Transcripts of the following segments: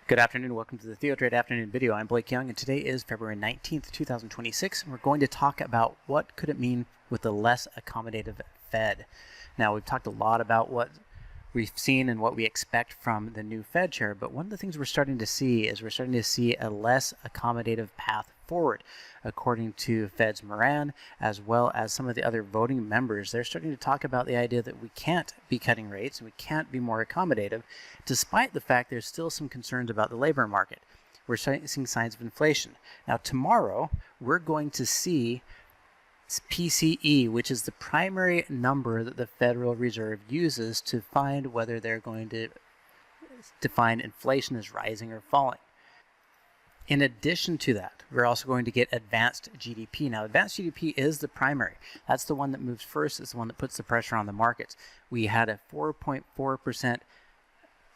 Good afternoon. Welcome to the TheoTRADE afternoon video. I'm Blake Young, and today is February 19th, 2026, and we're going to talk about what could it mean with the less accommodative Fed. Now, we've talked a lot about what we've seen and what we expect from the new Fed chair, but one of the things we're starting to see is a less accommodative path forward. According to Fed's Moran, as well as some of the other voting members, they're starting to talk about the idea that we can't be cutting rates and we can't be more accommodative, despite the fact there's still some concerns about the labor market. We're seeing signs of inflation. Now, tomorrow, we're going to see PCE, which is the primary number that the Federal Reserve uses to find whether they're going to define inflation as rising or falling. In addition to that, we're also going to get advanced GDP. Now, advanced GDP is the primary. That's the one that moves first. It's the one that puts the pressure on the markets. We had a 4.4%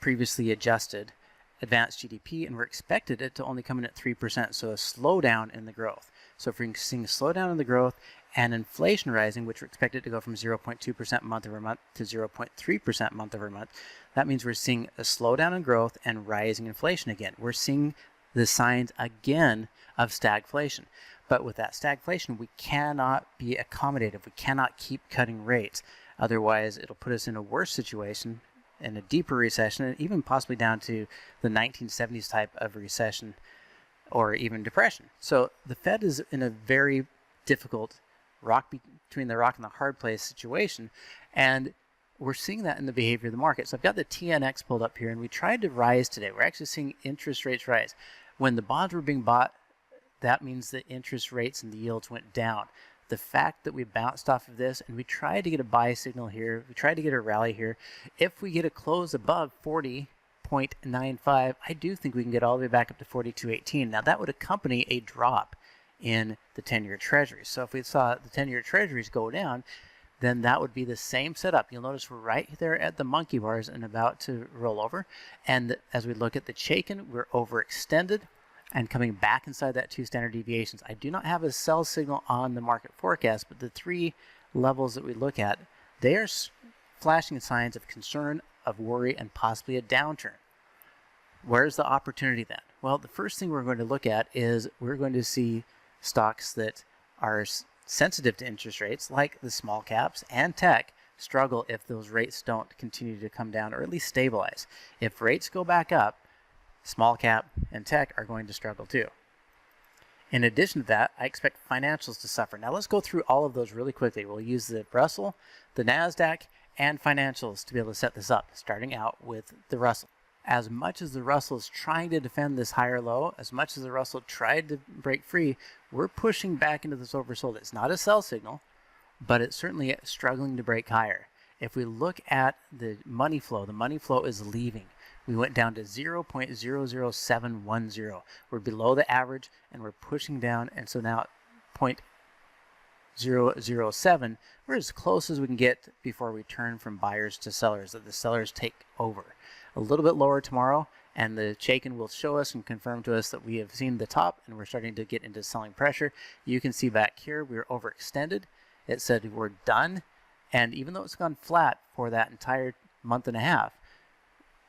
previously adjusted advanced GDP, and we're expected it to only come in at 3%, so a slowdown in the growth. So if we're seeing a slowdown in the growth and inflation rising, which we're expected to go from 0.2% month over month to 0.3% month over month, that means we're seeing a slowdown in growth and rising inflation again. We're seeing the signs again of stagflation. But with that stagflation, we cannot be accommodative. We cannot keep cutting rates. Otherwise, it'll put us in a worse situation, in a deeper recession, and even possibly down to the 1970s type of recession or even depression. So the Fed is in a very difficult between the rock and the hard place situation, and we're seeing that in the behavior of the market. So I've got the TNX pulled up here, and we tried to rise today. We're actually seeing interest rates rise. When the bonds were being bought, that means the interest rates and the yields went down. The fact that we bounced off of this and we tried to get a buy signal here, we tried to get a rally here, if we get a close above 40.95, I do think we can get all the way back up to 42.18. Now that would accompany a drop in the 10-year treasuries. So if we saw the 10-year treasuries go down, then that would be the same setup. You'll notice we're right there at the monkey bars and about to roll over. And as we look at the Chaikin, we're overextended and coming back inside that 2 standard deviations. I do not have a sell signal on the market forecast, but the 3 levels that we look at, they are flashing signs of concern, of worry, and possibly a downturn. Where's the opportunity then? Well, the first thing we're going to look at is we're going to see stocks that are sensitive to interest rates, like the small caps and tech, struggle if those rates don't continue to come down or at least stabilize. If rates go back up, small cap and tech are going to struggle too. In addition to that, I expect financials to suffer. Now let's go through all of those really quickly. We'll use the Russell, the NASDAQ, and financials to be able to set this up, starting out with the Russell. As much as the Russell is trying to defend this higher low, as much as the Russell tried to break free, we're pushing back into this oversold. It's not a sell signal, but it's certainly struggling to break higher. If we look at the money flow is leaving. We went down to 0.00710. We're below the average and we're pushing down, and so now at 0.007, we're as close as we can get before we turn from buyers to sellers, that the sellers take over. A little bit lower tomorrow, and the Chaikin will show us and confirm to us that we have seen the top and we're starting to get into selling pressure. You can see back here we were overextended. It said we're done, and even though it's gone flat for that entire month and a half,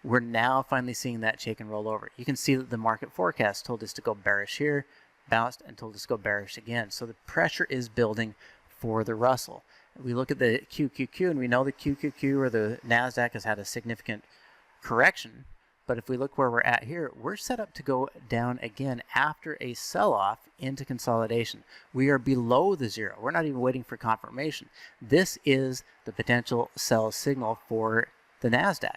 we're now finally seeing that Chaikin roll over. You can see that the market forecast told us to go bearish here, bounced, and told us to go bearish again. So the pressure is building for the Russell. We look at the QQQ, and we know the QQQ or the NASDAQ has had a significant correction. But if we look where we're at here, we're set up to go down again after a sell-off into consolidation. We are below the zero. We're not even waiting for confirmation. This is the potential sell signal for the NASDAQ.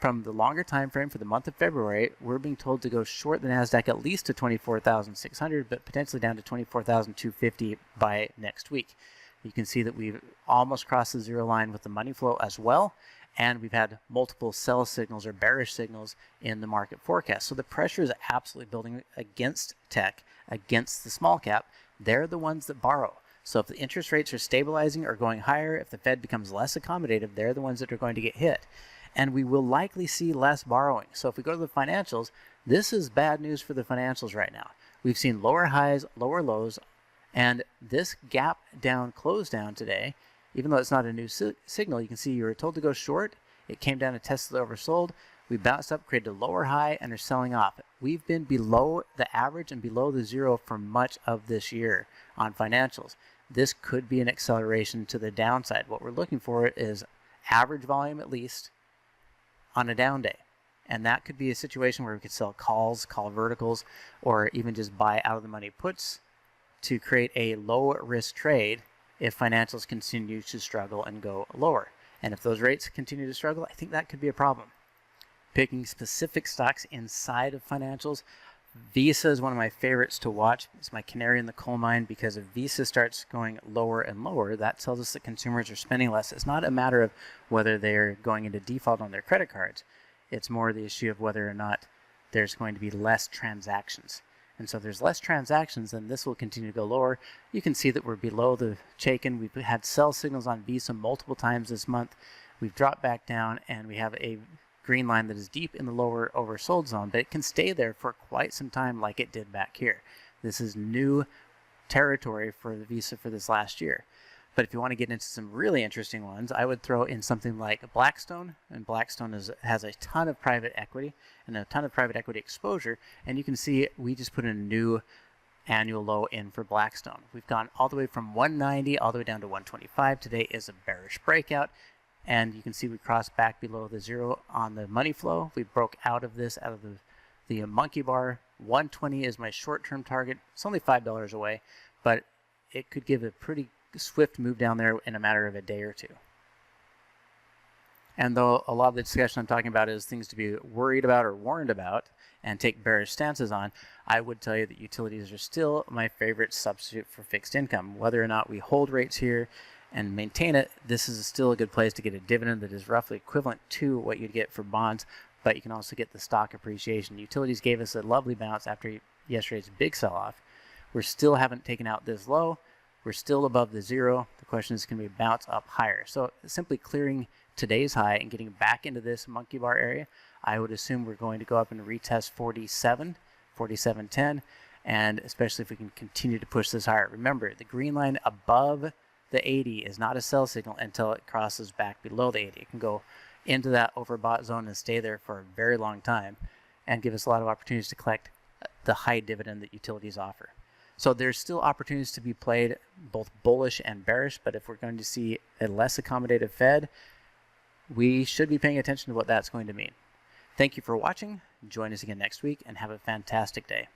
From the longer time frame for the month of February, we're being told to go short the NASDAQ at least to 24,600, but potentially down to 24,250 by next week. You can see that we've almost crossed the zero line with the money flow as well, and we've had multiple sell signals or bearish signals in the market forecast. So the pressure is absolutely building against tech, against the small cap. They're the ones that borrow. So if the interest rates are stabilizing or going higher, if the Fed becomes less accommodative, they're the ones that are going to get hit. And we will likely see less borrowing. So if we go to the financials, this is bad news for the financials right now. We've seen lower highs, lower lows, and this gap down, close down today, even though it's not a new signal, you can see you were told to go short. It came down and tested the oversold. We bounced up, created a lower high, and are selling off. We've been below the average and below the zero for much of this year on financials. This could be an acceleration to the downside. What we're looking for is average volume at least on a down day. And that could be a situation where we could sell calls, call verticals, or even just buy out of the money puts to create a low risk trade if financials continue to struggle and go lower. And if those rates continue to struggle, I think that could be a problem. Picking specific stocks inside of financials, Visa is one of my favorites to watch. It's my canary in the coal mine, because if Visa starts going lower and lower, that tells us that consumers are spending less. It's not a matter of whether they're going into default on their credit cards. It's more the issue of whether or not there's going to be less transactions. And so if there's less transactions, then this will continue to go lower. You can see that we're below the Chaikin. We've had sell signals on Visa multiple times this month. We've dropped back down, and we have a green line that is deep in the lower oversold zone, but it can stay there for quite some time like it did back here. This is new territory for the Visa for this last year. But if you want to get into some really interesting ones, I would throw in something like Blackstone. And Blackstone has a ton of private equity and a ton of private equity exposure. And you can see we just put a new annual low in for Blackstone. We've gone all the way from 190 all the way down to 125. Today is a bearish breakout. And you can see we crossed back below the zero on the money flow. We broke out of this, out of the monkey bar. 120 is my short-term target. It's only $5 away, but it could give a pretty swift move down there in a matter of a day or two. And though a lot of the discussion I'm talking about is things to be worried about or warned about and take bearish stances on, I would tell you that utilities are still my favorite substitute for fixed income. Whether or not we hold rates here and maintain it, this is still a good place to get a dividend that is roughly equivalent to what you'd get for bonds, but you can also get the stock appreciation. Utilities gave us a lovely bounce after yesterday's big sell-off. We still haven't taken out this low. We're still above the zero. The question is, can we bounce up higher? So simply clearing today's high and getting back into this monkey bar area, I would assume we're going to go up and retest 47.10, and especially if we can continue to push this higher. Remember, the green line above the 80 is not a sell signal until it crosses back below the 80. It can go into that overbought zone and stay there for a very long time and give us a lot of opportunities to collect the high dividend that utilities offer. So there's still opportunities to be played, both bullish and bearish, but if we're going to see a less accommodative Fed, we should be paying attention to what that's going to mean. Thank you for watching. Join us again next week and have a fantastic day.